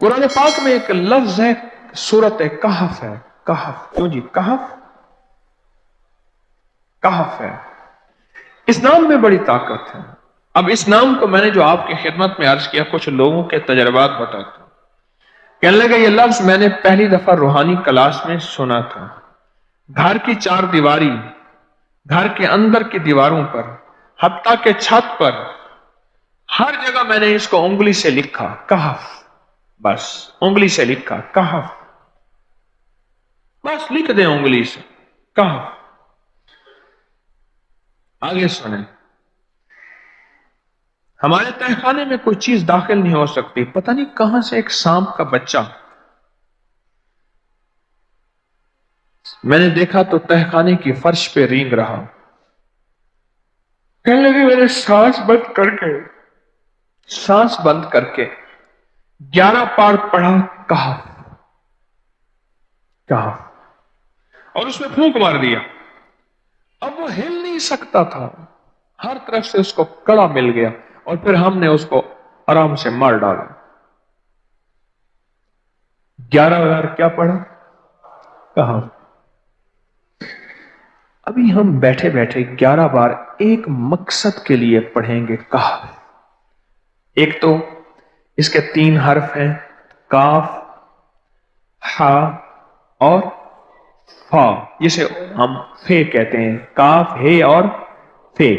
قرآن پاک میں ایک لفظ ہے، سورت کہف ہے. کہف کیوں جی؟ کہف کہف ہے. اس نام میں بڑی طاقت ہے. اب اس نام کو میں نے جو آپ کی خدمت میں عرض کیا، کچھ لوگوں کے تجربات بتاتا ہوں. کہنے لگا یہ لفظ میں نے پہلی دفعہ روحانی کلاس میں سنا تھا. گھر کی چار دیواری، گھر کے اندر کی دیواروں پر، حتیٰ کہ چھت پر، ہر جگہ میں نے اس کو انگلی سے لکھا، کہف. بس انگلی سے لکھا کہف، بس لکھ دیں انگلی سے کہف. آگے سنیں. ہمارے تہہ خانے میں کوئی چیز داخل نہیں ہو سکتی. پتہ نہیں کہاں سے ایک سانپ کا بچہ میں نے دیکھا تو تہہ خانے کی فرش پہ رینگ رہا. کہنے لگے میں نے سانس بند کر کے 11 بار پڑھا کہف کہف، اور اس میں پھونک مار دیا. اب وہ ہل نہیں سکتا تھا، ہر طرف سے اس کو کڑا مل گیا، اور پھر ہم نے اس کو آرام سے مار ڈالا. 11 بار کیا پڑھا؟ کہف. ابھی ہم بیٹھے بیٹھے 11 بار ایک مقصد کے لیے پڑھیں گے کہف. ایک تو اس کے 3 حرف ہیں، کاف، ہا اور فا، جسے ہم فے کہتے ہیں. کاف، ہے اور فے.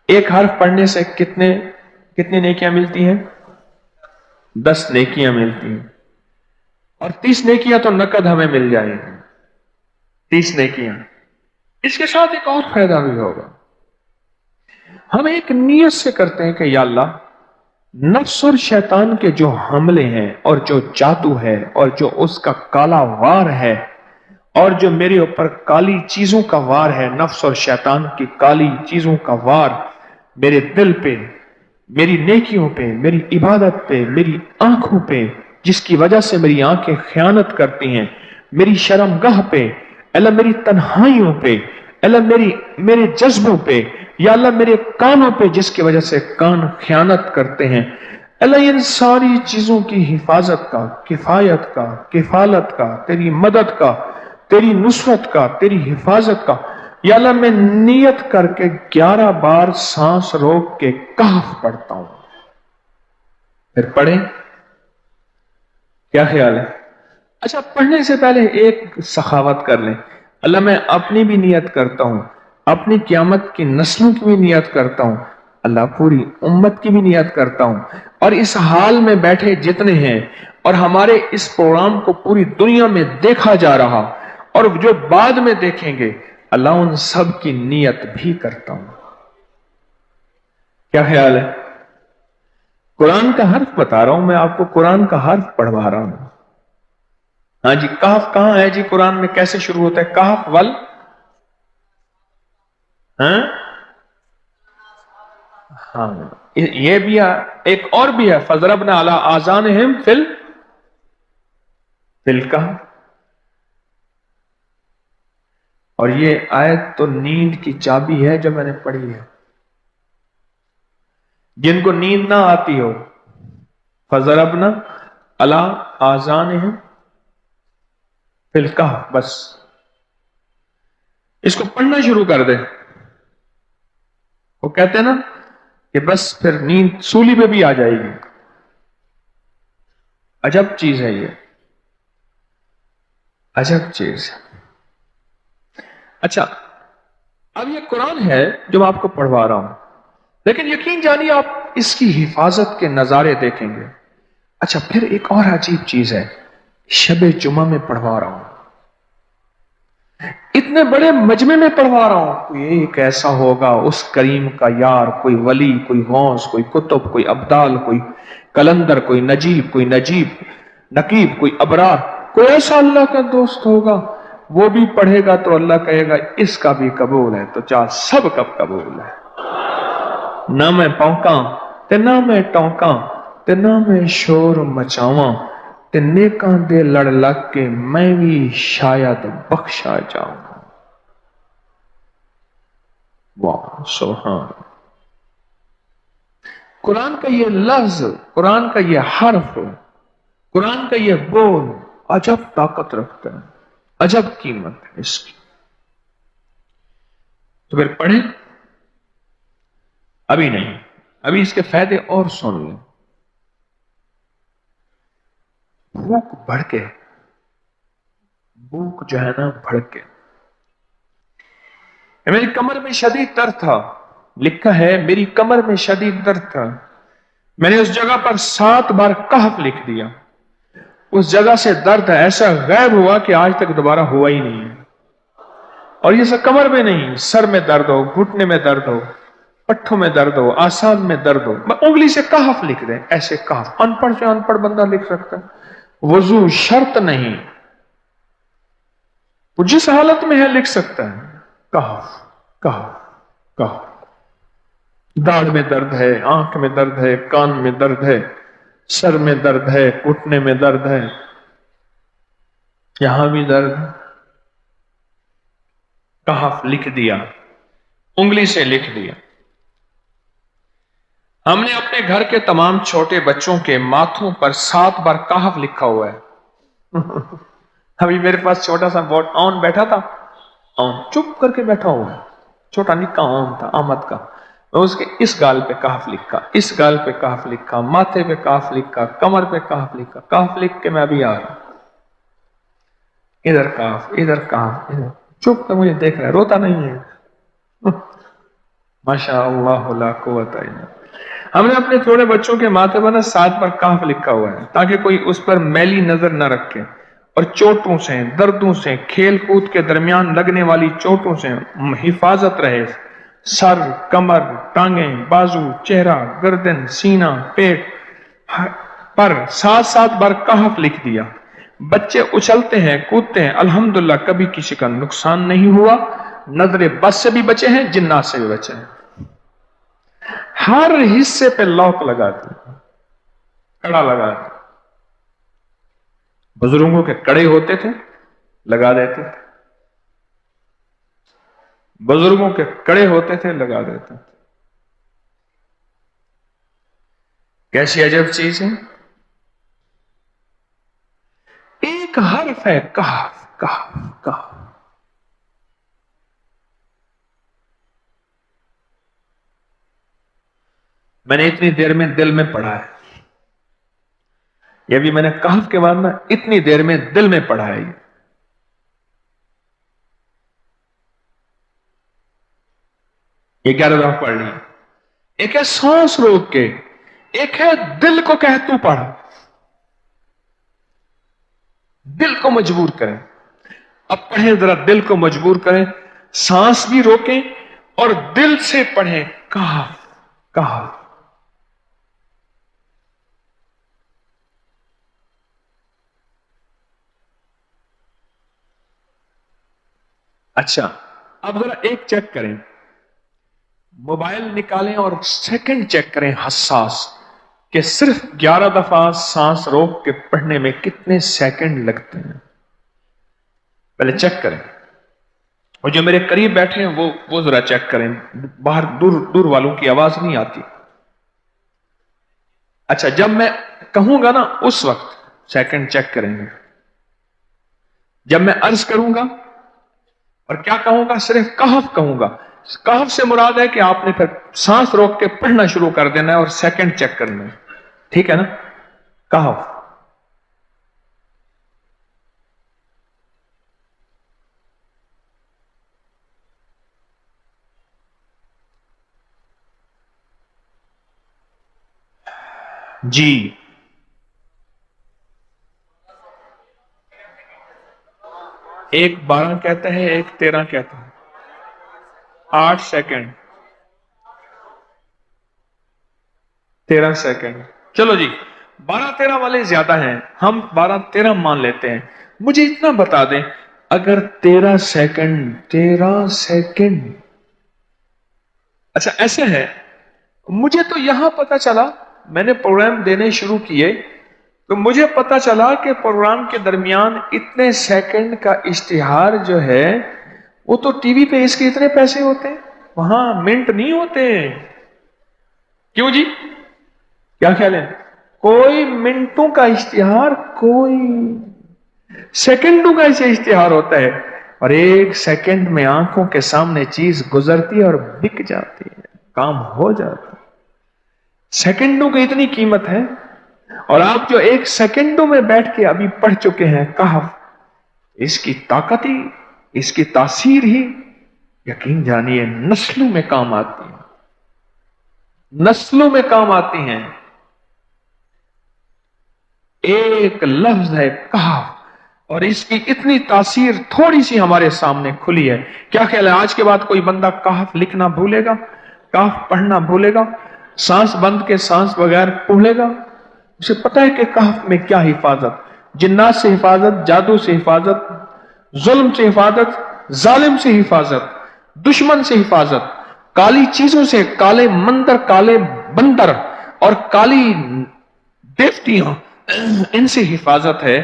ایک حرف پڑھنے سے کتنی نیکیاں ملتی ہیں؟ 10 نیکیاں ملتی ہیں. اور 30 نیکیاں تو نقد ہمیں مل جائیں گی. 30 نیکیاں. اس کے ساتھ ایک اور فائدہ بھی ہوگا. ہم ایک نیت سے کرتے ہیں کہ یا اللہ، نفس اور شیطان کے جو حملے ہیں اور جو جادو ہے اور جو اس کا کالا وار ہے اور جو میرے اوپر کالی چیزوں کا وار ہے، نفس اور شیطان کی کالی چیزوں کا وار میرے دل پہ، میری نیکیوں پہ، میری عبادت پہ، میری آنکھوں پہ، جس کی وجہ سے میری آنکھیں خیانت کرتی ہیں، میری شرمگاہ پہ، اللہ میری تنہائیوں پہ، اللہ میرے جذبوں پہ، یا اللہ میرے کانوں پہ جس کی وجہ سے کان خیانت کرتے ہیں، اللہ ان ساری چیزوں کی حفاظت کا، کفایت کا، کفالت کا، تیری مدد کا، تیری نصرت کا، تیری حفاظت کا، یا اللہ میں نیت کر کے 11 بار سانس روک کے کہف پڑھتا ہوں. پھر پڑھیں. کیا خیال ہے؟ اچھا، پڑھنے سے پہلے ایک سخاوت کر لیں. اللہ میں اپنی بھی نیت کرتا ہوں، اپنی قیامت کی نسلوں کی بھی نیت کرتا ہوں، اللہ پوری امت کی بھی نیت کرتا ہوں، اور اس حال میں بیٹھے جتنے ہیں اور ہمارے اس پروگرام کو پوری دنیا میں دیکھا جا رہا اور جو بعد میں دیکھیں گے، اللہ ان سب کی نیت بھی کرتا ہوں. کیا خیال ہے؟ قرآن کا حرف بتا رہا ہوں میں آپ کو، قرآن کا حرف پڑھوا رہا ہوں. ہاں جی، کہف کہاں ہے جی قرآن میں؟ کیسے شروع ہوتا ہے کہف؟ ول، ہاں یہ بھی ہے. ایک اور بھی ہے، فضربنا علی آذانہم فی الکہف. اور یہ آیت تو نیند کی چابی ہے جو میں نے پڑھی ہے. جن کو نیند نہ آتی ہو، فضربنا علی آذانہم فی الکہف، بس اس کو پڑھنا شروع کر دے. وہ کہتے ہیں نا کہ بس پھر نیند سولی پہ بھی آ جائے گی. عجب چیز ہے یہ، عجب چیز. اچھا، اب یہ قرآن ہے جو میں آپ کو پڑھوا رہا ہوں، لیکن یقین جانیے آپ اس کی حفاظت کے نظارے دیکھیں گے. اچھا، پھر ایک اور عجیب چیز ہے، شب جمعہ میں پڑھوا رہا ہوں، اتنے بڑے مجمع میں پڑھوا رہا ہوں. کوئی ایک ایسا ہوگا اس کریم کا یار، کوئی ولی، کوئی غوث، کوئی کتب، کوئی ابدال، کوئی کلندر، کوئی نجیب، کوئی نقیب، کوئی ابرار، کوئی ایسا اللہ کا دوست ہوگا، وہ بھی پڑھے گا تو اللہ کہے گا اس کا بھی قبول ہے. تو چاہ سب کا قبول ہے. نہ میں پونکاں تے نہ میں ٹونکاں تے نہ میں شور مچاواں تے نیکاں دے لڑ لگ کے میں بھی شاید بخشا جاؤں. واہ سبحان. قرآن کا یہ لفظ، قرآن کا یہ حرف कुरान का ये बोल अजब ताकत रखता है, अजब कीमत है इसकी। तो फिर पढ़े, अभी नहीं, अभी इसके फायदे और सुन लें। भूख भड़के, भूख जो है ना भड़के। मेरी कमर में शदीद दर्द था, लिखा है मेरी कमर में शदीद दर्द था, मैंने उस जगह पर 7 बार कहफ लिख दिया। उस जगह से दर्द ऐसा गायब हुआ कि आज तक दोबारा हुआ ही नहीं है। और ये सब कमर में नहीं, सर में दर्द हो, घुटने में दर्द हो, पट्ठों में दर्द हो, आसान में दर्द हो, उंगली से कहफ लिख दें, ऐसे कहफ अनपढ़ से अनपढ़ बंदा लिख सकता है। वजू शर्त नहीं, वो जिस हालत में है लिख सकता है। कहफ कहफ कहफ। दाढ़ में दर्द है, आंख में दर्द है, कान में दर्द है, सर में दर्द है, घुटने में दर्द है, यहां भी दर्द है, कहफ लिख दिया, उंगली से लिख दिया। हमने अपने घर के तमाम छोटे बच्चों के माथों पर 7 बार कहफ लिखा हुआ है। अभी मेरे पास छोटा सा बोर्ड ऑन बैठा था, ऑन चुप करके बैठा हुआ है, छोटा निक्का ऑन था आमद का, मैं उसके इस गाल पे कहफ लिखा, इस गाल पे कहफ लिखा, माथे पे कहफ लिखा, कमर पे कहफ लिखा, कहफ लिख के मैं अभी आ रहा हूं, इधर कहफ, इधर कहफ, इधर चुप कर मुझे देख रहा है, रोता नहीं है। माशा अल्लाह ला कुव्वता इल्ला। हमने अपने थोड़े बच्चों के माथे पर 7 बार कहफ लिखा हुआ है ताकि कोई उस पर मैली नजर न रखे और चोटों से, दर्दों से, खेल कूद के दरमियान लगने वाली चोटों से हिफाजत रहे। सर, कमर, टांगें, बाजू, चेहरा, गर्दन, सीना, पेट पर 7-7 बार कहफ लिख दिया। बच्चे उछलते हैं, कूदते हैं, अल्हम्दुलिल्लाह कभी किसी का नुकसान नहीं हुआ। नजरे बस से भी बचे हैं, जिन्नात से भी बचे हैं। हर हिस्से पे लॉक लगा दिया, कड़ा लगा दिया। बुजुर्गों के कड़े होते थे, लगा देते थे, बुजुर्गों के कड़े होते थे, लगा देते थे। कैसी अजब चीज है। एक हर्फ है कहफ कहफ कहफ। मैंने इतनी देर में दिल में पढ़ा है, ये भी मैंने कहफ के बाद ना इतनी देर में दिल में पढ़ा है। ये 11 दफा पढ़ ली। एक है सांस रोक के, एक है दिल को कह तू पढ़, दिल को मजबूर करें। अब पढ़ें, जरा दिल को मजबूर करें, सांस भी रोकें और दिल से पढ़ें कहफ कहफ। अच्छा, अब जरा एक चेक करें, मोबाइल निकालें और सेकंड चेक करें हसास कि सिर्फ 11 दफा सांस रोक के पढ़ने में कितने सेकंड लगते हैं। पहले चेक करें, और जो मेरे करीब बैठे हैं वो जरा चेक करें, बाहर दूर दूर वालों की आवाज नहीं आती। अच्छा, जब मैं कहूंगा ना उस वक्त सेकंड चेक करेंगे। जब मैं अर्ज करूंगा और क्या कहूंगा, सिर्फ कहफ कहूंगा। कहफ से मुराद है कि आपने फिर सांस रोक के पढ़ना शुरू कर देना है और सेकंड चेक करना है, ठीक है ना। कहफ। जी, एक 12 कहता है, एक 13 कहता है। 8 सेकंड, 13 सेकंड। चलो जी, 12-13 वाले ज्यादा हैं, हम 12-13 मान लेते हैं। मुझे इतना बता दें, अगर 13 सेकंड, अच्छा ऐसे है, मुझे तो यहां पता चला, मैंने प्रोग्राम देने शुरू किए तो मुझे पता चला कि प्रोग्राम के दरमियान इतने सेकंड का इश्तिहार जो है वो तो टीवी पे इसके इतने पैसे होते हैं, वहां मिनट नहीं होते। क्यों जी, क्या ख्याल है? कोई मिनटों का इश्तिहार, कोई सेकंडों का ऐसे इश्तिहार होता है, और एक सेकंड में आंखों के सामने चीज गुजरती है और बिक जाती है, काम हो जाता है। सेकंडों की इतनी कीमत है। और आप जो एक सेकंडों में बैठ के अभी पढ़ चुके हैं कहफ, इसकी ताकत ही, इसकी तासीर ही, यकीन जानिए नस्लों में काम आती है, नस्लों में काम आती हैं। एक लफ्ज है कहफ, और इसकी इतनी तासीर थोड़ी सी हमारे सामने खुली है। क्या ख्याल है आज के बाद कोई बंदा कहफ लिखना भूलेगा, कहफ पढ़ना भूलेगा, सांस बंद के सांस बगैर भूलेगा? उसे पता है कि कहफ में क्या हिफाजत, जिन्नात से हिफाजत, जादू से हिफाजत, जुल्म से हिफाजत, जालिम से हिफाजत, दुश्मन से हिफाजत, काली चीजों से, काले मंदिर, काले बंदर और काली देवतियां, इनसे हिफाजत है।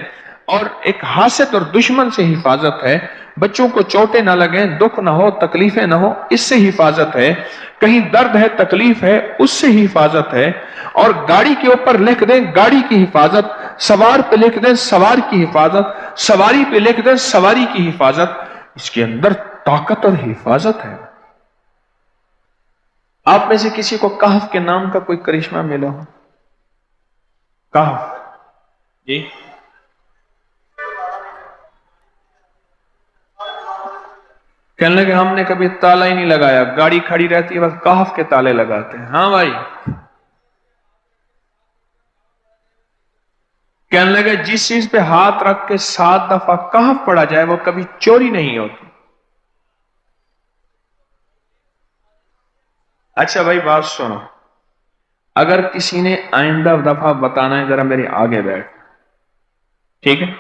और एक हासद और दुश्मन से हिफाजत है। बच्चों को चोटें ना लगे, दुख ना हो, तकलीफें ना हो, इससे हिफाजत है। कहीं दर्द है, तकलीफ है, उससे हिफाजत है। और गाड़ी के ऊपर लिख दें गाड़ी की हिफाजत, सवार पे लिख दें सवार की हिफाजत, सवारी पे लिख दें सवारी की हिफाजत। इसके अंदर ताकत और हिफाजत है। आप में से किसी को कहफ के नाम का कोई करिश्मा मिला हो? कहफ जी, कहने लगे हमने कभी ताला ही नहीं लगाया, गाड़ी खड़ी रहती है बस कहफ के ताले लगाते हैं। हाँ भाई, कहने लगे जिस चीज पे हाथ रख के 7 दफा कहफ पढ़ा जाए वो कभी चोरी नहीं होती। अच्छा भाई बात सुनो, अगर किसी ने आइंदा दफा बताना है, जरा मेरे आगे बैठ, ठीक है?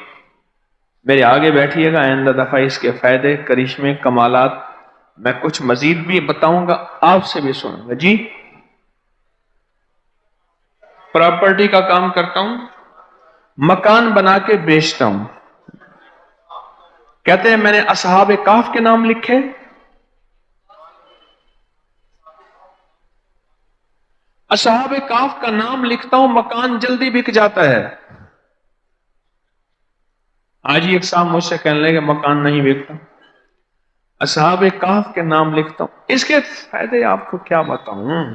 मेरे आगे बैठिएगा, आइंदा दफा इसके फायदे, करिश्मे, कमालात मैं कुछ मजीद भी बताऊंगा, आपसे भी सुनूंगा। जी, प्रॉपर्टी का काम करता हूं, मकान बना के बेचता हूं। कहते हैं मैंने असहाब काफ के नाम लिखे, असहाब काफ का नाम लिखता हूं, मकान जल्दी बिक जाता है। आज ही एक साहब मुझसे कहने लगे मकान नहीं बिकता, असहाब काफ के नाम लिखता हूं। इसके फायदे आपको क्या बताऊं।